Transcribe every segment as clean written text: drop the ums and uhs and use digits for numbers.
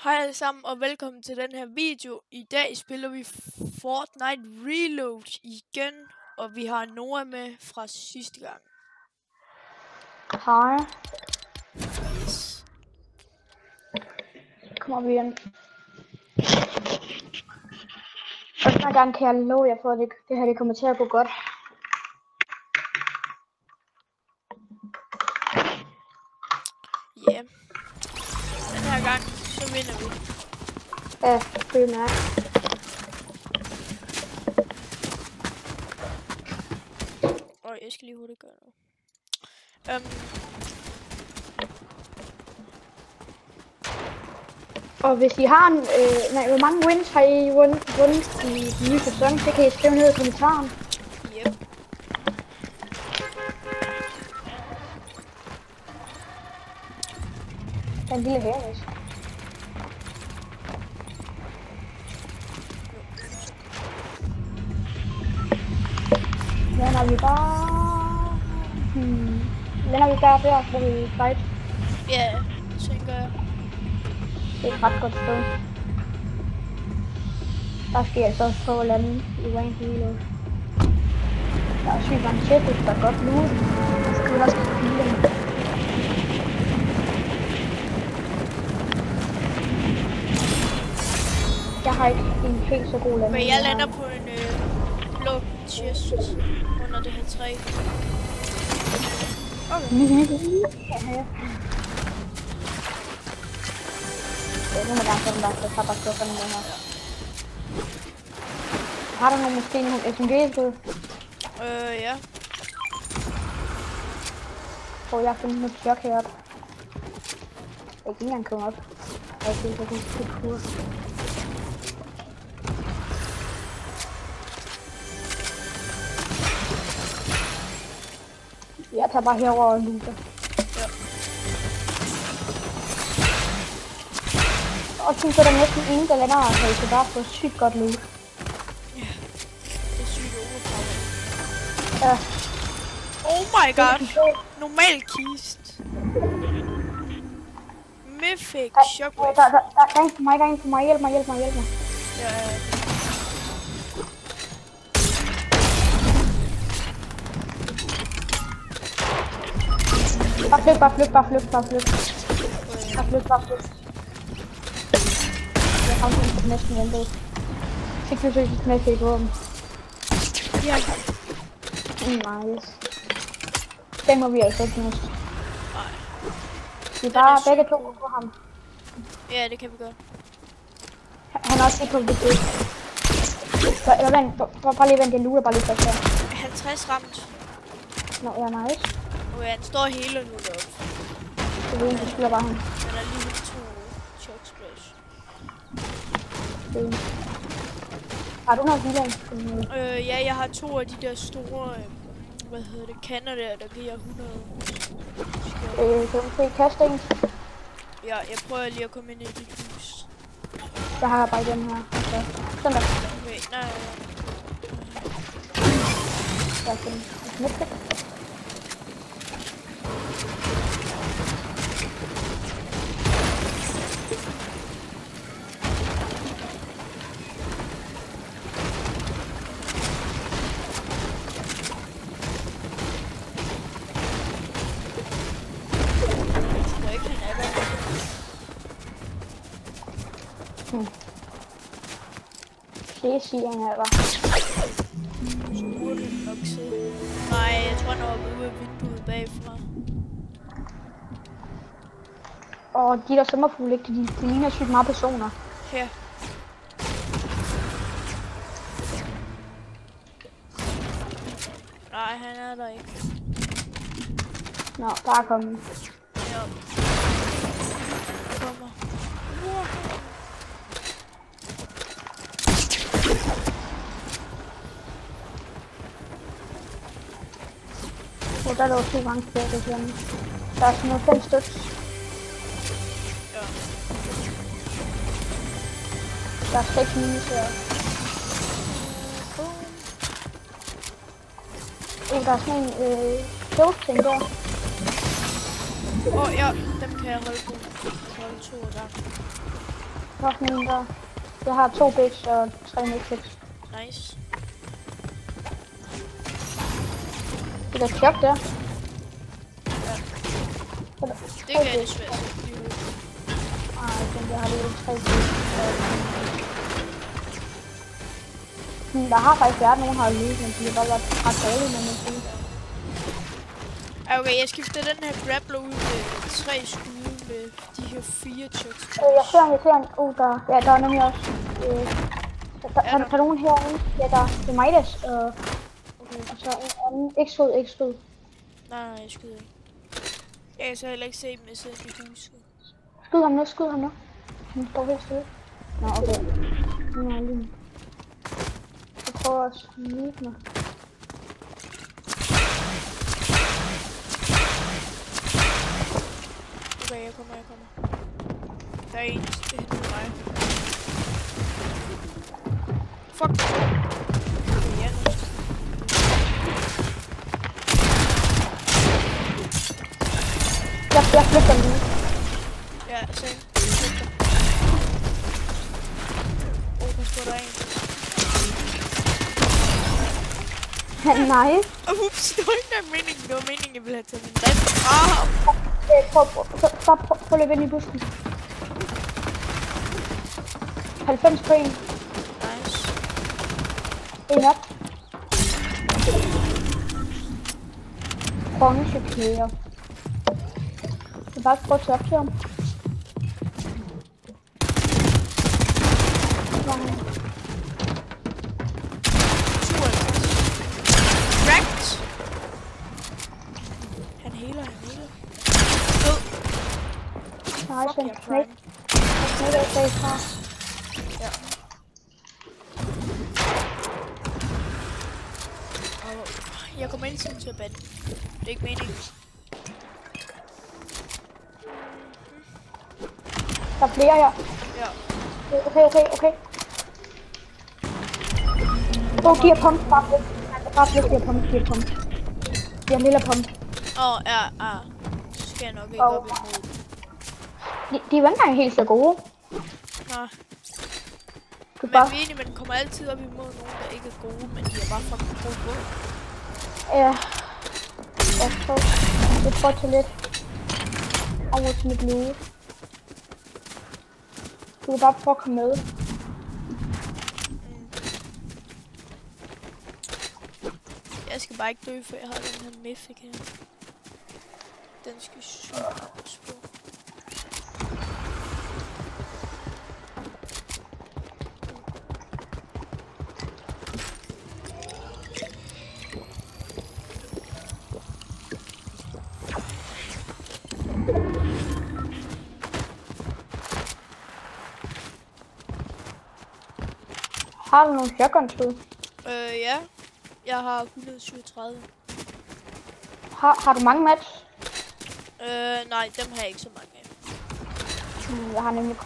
Hej alle sammen og velkommen til den her video. I dag spiller vi Fortnite Reload igen, og vi har Noah med fra sidste gang. Hej. Yes. Kommer vi ind. Og den her gang kan jeg love jer for, at det her kommer til at gå godt. Ja. Yeah. Den her gang, så vinder vi. Ja, primært. Og jeg skal lige hurtigt gøre noget. Og hvis I har en, hvor mange wins har I vundet i den nye sæson, det kan I skrive ned i kommentaren. Yep. Der er en lille herres. Lander vi bare... Lander vi bare der, hvor vi fight. Ja, tænker jeg. Det er et ret godt sted. Der skal jeg altså også prøve at lande i Rank Reload. Der er sygt mange checkpoints, der er godt nu. Så kan vi også kigge bilen. Jeg har ikke en helt så god landing. Men jeg lander på en blå chest under det her træ. Okay. Ja. Det er nogle gange sådan, der tager bare sådan noget her. Har du måske nogle SMG-skud? Ja. Tror jeg finder noget chok heroppe. Jeg kan ikke engang komme op. Jeg kan ikke skide kur. Jeg tager bare herover og looter. Ja. Og så er der næsten ingen, der lander, så I kan bare få sygt godt loot. Ja. Det er sygt overpowered. Ja. Oh my god. Normal kist. Mythic shockwave. Der er en for mig, hjælp mig. Ja. Bare flyt. Jeg har næsten ventet. Fik du så med til våben? Ja. Nice. Den må vi altså ikke miste. Nej. Vi er bare begge to på ham. Ja, det kan vi gøre. Han er også ikke på det. Eller vent, bare lige vent, jeg lurer bare lige først her. 50 ramt. Nå, ja, nice. Okay, han står hele nu deroppe. Det ved jeg, spiller bare ham. Han er lige 2 chok splash. Har du noget healing? Ja, jeg har 2 af de der store, kanner der giver 100. Kan du se casting? Ja, jeg prøver lige at komme ind i dit hus. Jeg har bare den her. Okay. Sådan der. Okay, nej. Jeg kan næste. Det siger han altså. Så burde du nok se. Nej, jeg tror han var ude af vinduet bagfra. Og de der sommerfugle, ikke? De ligner sygt meget personer. Her. Nej, han er der ikke. Nå, der er kommet. Ja. Kommer. Der er der 2 gange tilbage til hjemme. Der er sådan noget 5 stykker. Ja. Der er 6 minus her. Der er sådan en ting der. Ja, dem kan jeg holde på. to der. Hvor er den der? Jeg har 2 bigs og 3 mix. Nice. Det er chok der. Det kan det svært. Jeg har lige 3 bigs. Der har faktisk været nogen, der har lyst, men de har bare været ret dårlige, må man sige. Okay, jeg skifter den her grappler ud med 3 skud med de her 4 chucks. Jeg ser en. Der er nemlig også. Der er nogen herinde. Ja, det er mig, der. Okay. Og så en anden. Ikke skud. Nej, jeg skyder ikke. Jeg kan så heller ikke se dem, jeg sidder i huset. Skyd ham nu. Han står helt stille. Nå, okay. Nu er jeg lige. Jeg prøver at snitte mig. Okay, jeg kommer. Der er en, det henter mig. Fuck! Okay, ja, nu. Jeg flygter lige. Ja, same. Pas på, der er en. Nej. Ups, det var ikke engang meningen. Det var meningen, jeg ville have taget min land. Prøv at løbe ind i busken. 90 på en. Nice. En op. Bronzeplayer. Jeg bare prøve at tage op til ham. Cracked. Han healer. Død. Nej, Fuck, jeg er prime. Ja. Og jeg kommer ind til at bande. Det er ikke meningen. Der er flere her. Ja. Okay. Giver pump. Bare giver pump. Giver en lille pump. Ja. Så skal jeg nok ikke op imod. De er jo ikke engang helt så gode. Nej. Men bare... vi er enige, man kommer altid op imod nogen, der ikke er gode, men de er bare fucking gode. Ja. Jeg prøver til lidt over til mit liv. Du kan bare prøve at komme med. Jeg skal bare ikke dø, for jeg har den her mythic her. Den skal super på. Har du nogle shotgun-skud? Ja. Jeg har 137. Har du mange match? Nej, dem har jeg ikke så mange af. Jeg har nemlig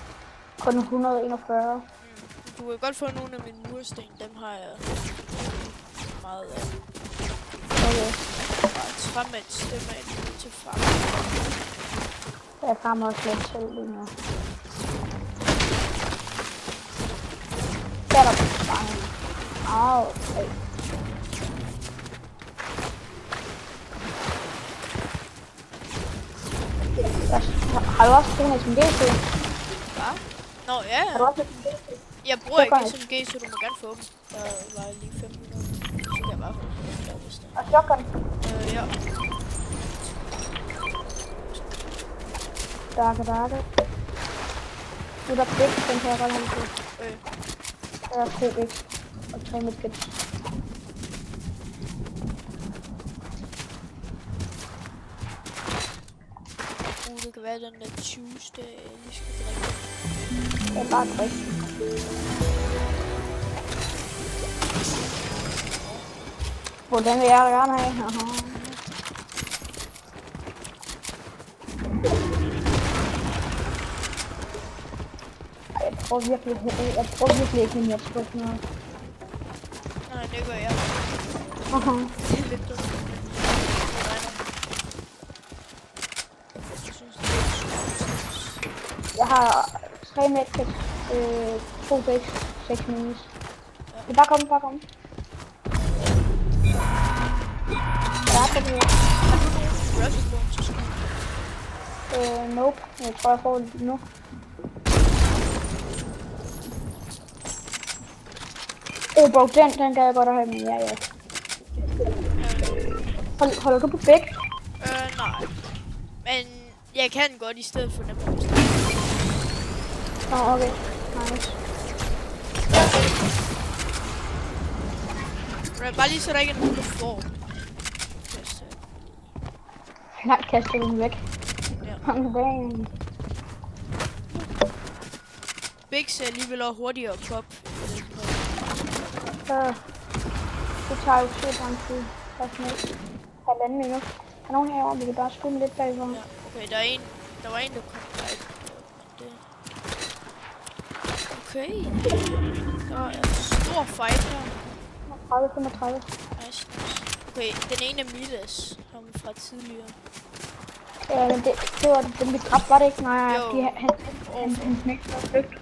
kun 141. Du kan godt få nogle af mine mursten, dem har jeg meget af. Okay. Bare træmatch, dem er jeg nødt til frem. Jeg farmer også lidt selv lige nu. Der er der bange. Okay. Har du også brugt en SMG-skud? Hvad? Nå, ja. Har du også SMG-skud? Jeg bruger ikke SMG, så du må gerne få dem. Der var lige 500. Så kan jeg bare få dem der, hvis der. Og shotgun? Ja. Dakke. Nu er der big, den kan jeg godt have på. Der er 2 big og 3 medkits. Det kan være den der juice, der jeg lige skal drikke. Det er bare drikke. Hvor den vil jeg gerne have. Jeg prøver virkelig ikke mere at spille noget. Nej, det gør jeg. Det er lidt dumt. har 3 medkits, 2 dæks, 6 minis. Ja. Bare kom, bare kom. Har du nogen respawn til skud? Nope. Jeg tror, jeg får det nu. Bro, den gad jeg godt at have med. Ja. Holder du på begge? Nej. Men jeg kan godt i stedet for dem. Okay. Nice. Bare lige så der ikke er nogen, der får. Nej, kaster du den væk. Ja. Big ser alligevel også hurtigere pop. Det tager jo sygt lang tid. Der er sådan halvanden minut. Der er nogen herovre, vi kan bare skyde lidt bagfra. Ja, okay, der var en, der kom. Okay. Der er en stor fight her. 30-35. Nice. Okay, den ene er Midas, ham fra tidligere. Ja, men det var den vi dræbte, var det ikke? Nej, han smægte og flygte.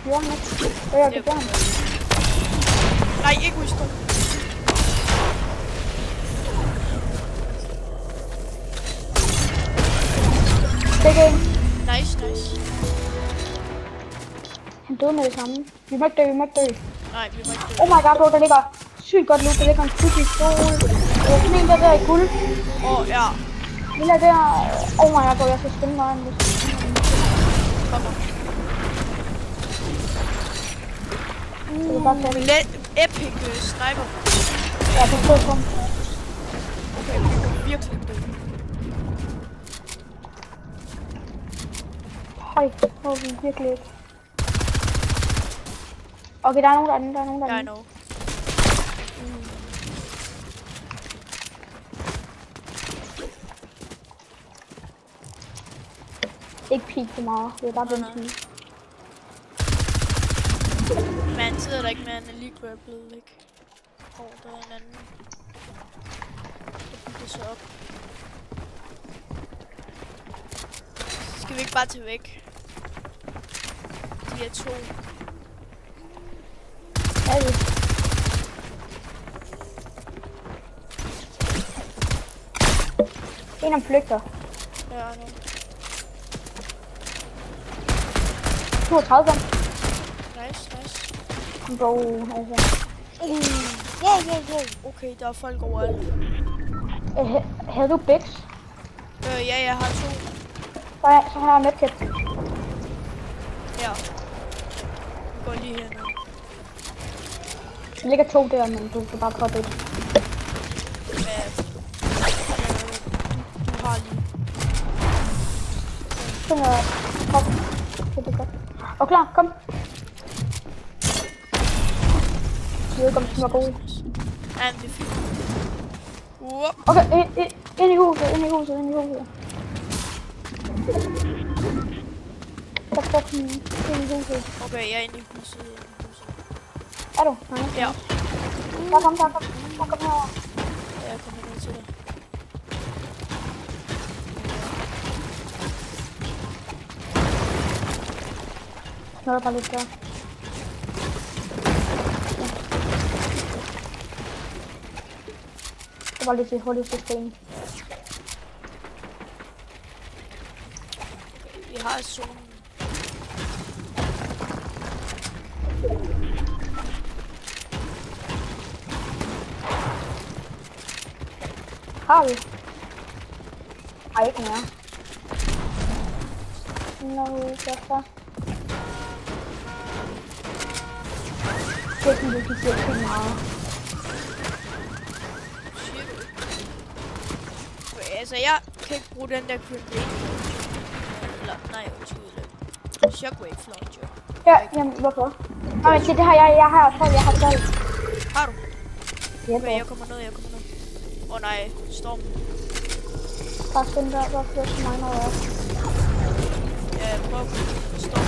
Jo, han ikke. Det gør han. Nej, ikke udstå. Begge en. Nice. Han døde med det samme. Vi må ikke dø. Nej, vi må ikke dø. Oh my god, bro, der ligger sygt godt loot. Der ligger en pistol. Sådan en der i guld. Ja. Lille der. Oh my god, bro, jeg skal spænde mig. Kommer. Jeg vil bare tage det. Epic sniper. Ja, det er så. Okay, vi kan virkelig dø. Høj, hvor vi virkelig ikke. Okay, der er nogen derinde. Ja, I know. Ikke peek for meget, det er bare benzin. Man sidder der ikke med, han er lige grapplet, ikke? Der er en anden. Så bygger sig op. Skal vi ikke bare tage væk? De er 2. Ja, det. En om flygter. Ja, nu. 32. Nice. Bro, altså. Wow. Okay, der er folk overalt. Havde du Bix? Ja, jeg har 2. Så har jeg medkit. Ja. Vi går lige herned. Der ligger 2 der, men du skal bare prøve det. Du har lige. Sådan noget. Kom. Det er godt. Og klar, kom. Jeg ved ikke, om den var god. Ja, det er fint. Okay, ind i huset. Der står ind i huset. Okay, jeg er inde i huset. Er du? Nej. Ja. Der kom herover. Ja, jeg kommer ned til dig. Noget bare lidt der. Det var lidt et hul i systemet. Vi har zonen. Har vi? Ej, ikke mere. Hvorfor? Det er sådan, det giver ikke meget. Altså, jeg kan ikke bruge den der grenade. Eller, nej, shockwave launcher. Ja, jamen, hvorfor? Nej, men det har jeg har 12. Har du? Ja, okay, jeg kommer ned. Nej, storm. Bare skynd dig, hvor flere til mig noget også. Ja, jeg prøver at storm.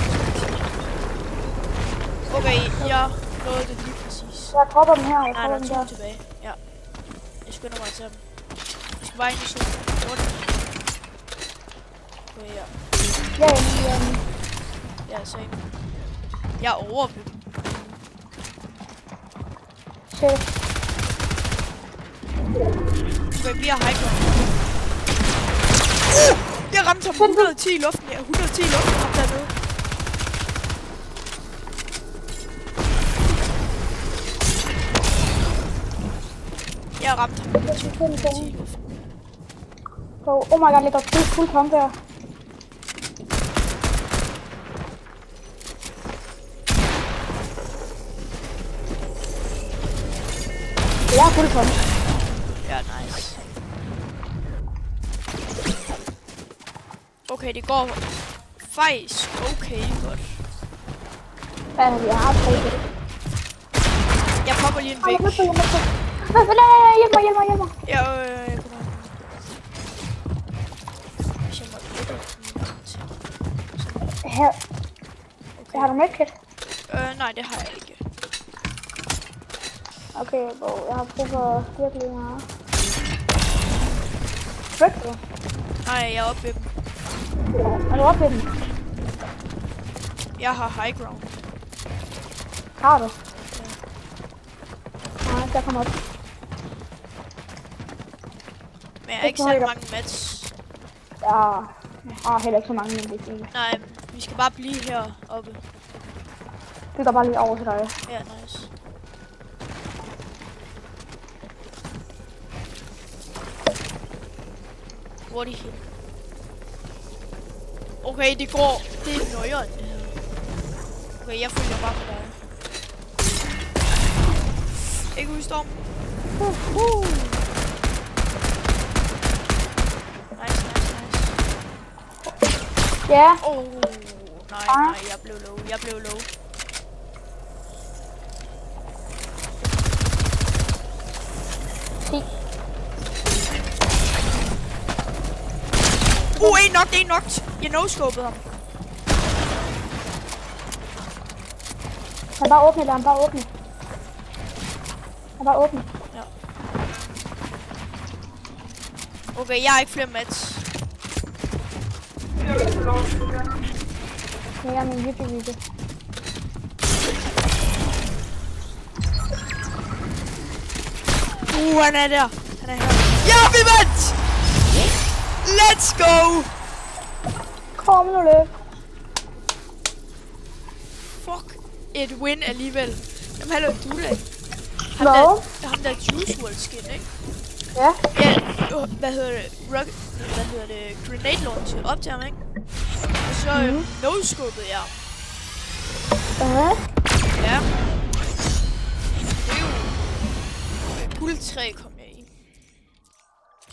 Okay, jeg nåede det lige præcis. Jeg dropper dem her, nej, der er 2 tilbage. Ja. Jeg skynder mig til dem. Jeg skal bare ind i solen. Okay, ja. Ja. Ja, same. Jeg er over dem. Shit. Okay, vi har high ground. Jeg ramte ham 110 i luften. Ja, 110 i luften ham dernede. Jeg ramte ham 110 i luften. Oh my god, ligger fuld pump der. Jeg er fuld pump. Ja, nice. Okay, det går faktisk okay godt. Ja, vi har 3 det. Jeg popper lige en væg. Hjælp mig. Ja, jeg kommer. Hvis jeg må Her. Okay. Har du medkit? Nej, det har jeg ikke. Okay, jeg har brug for virkelig meget. Ryk du? Nej, jeg er oppe ved dem. Er du oppe ved dem? Jeg har high ground. Har du? Ja. Nej, der kommer op. Men jeg har ikke sat mange mats. Ja, jeg har heller ikke så mange, men det er fint. Nej, vi skal bare blive heroppe. Vi går bare lige over til dig. Ja, nice. Hvor er de hen? Okay, det går. Det er nøjeren, det her. Okay, jeg følger bare med dig. Ikke ud i stormen. Nice. Ja. Nej, jeg blev low. En knocked. Jeg no-scopede ham. Han bare åbne. Ja. Okay, jeg har ikke flere mats. Ja, min video. Han er der. Han er her. Ja, vi vandt! Let's go! Kom nu lidt. Fuck. Et win alligevel. Jamen, hallo, du da. Ham der Juice WRLD skin, ikke? Ja. Ja, hvad hedder det? Grenade launcher op til ham, ikke? Og så no-scopede jeg. Ja. Det er jo guld 3 kom jeg i.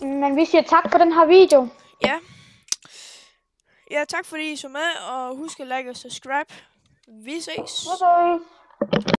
Men vi siger tak for den her video. Ja. Ja, tak fordi I så med, og husk at like og subscribe. Vi ses. Okay.